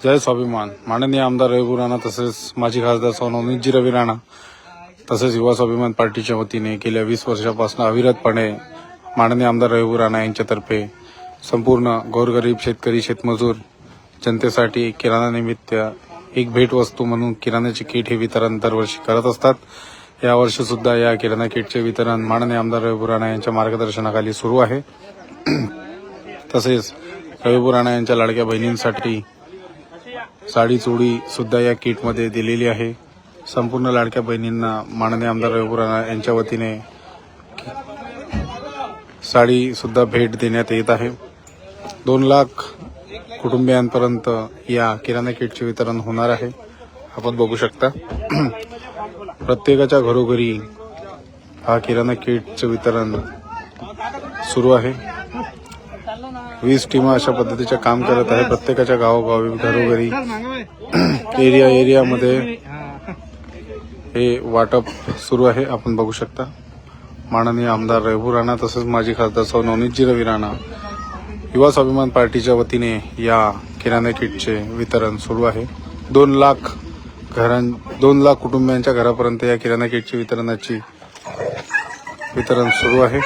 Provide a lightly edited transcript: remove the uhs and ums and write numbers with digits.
जय स्वाभिमान. माननीय आमदार रविभाऊ राणा तसेच माजी खासदार सौ नवनीतजी रवी राणा तसेच युवा स्वाभिमान पार्टीच्या वतीने गेल्या 20 वर्षापासून अविरतपणे माननीय आमदार रविभाऊ राणा यांच्यातर्फे संपूर्ण गोरगरीब शेतकरी शेतमजूर जनतेसाठी किराणा निमित्त एक भेट वस्तू म्हणून किराण्याचे किट हे वितरण दरवर्षी करत असतात. यावर्षी सुद्धा या किराणा किटचे वितरण माननीय आमदार रविभाऊ राणा यांच्या मार्गदर्शनाखाली सुरू आहे. तसेच रविभाऊ राणा यांच्या लाडक्या बहिणींसाठी साडी चोळी सुद्धा या किटमध्ये दिलेली आहे. संपूर्ण लाडक्या बहिणींना माननीय आमदार रविभाऊ राणा यांच्या वतीने साडी सुद्धा भेट देण्यात येत आहे. 2 लाख कुटुंबियांपर्यंत या किराणा किटचे वितरण होणार आहे. आपण बघू शकता प्रत्येकाच्या घरोघरी हा किराणा किटचे वितरण सुरू आहे. 20 टीमा अशा पद्धतीचे काम करत आहे. प्रत्येकाच्या गावोगावी घरोघरी एरियामध्ये हे वाटप सुरू आहे. आपण बघू शकता माननीय आमदार रविभाऊ राणा तसेच माजी खासदार सौ नवनीतजी रवी राणा युवा स्वाभिमान पार्टीच्या वतीने या किराणा किटचे वितरण सुरू आहे. 2 लाख कुटुंबियांच्या घरापर्यंत या किराणा किटचे वितरण सुरू आहे.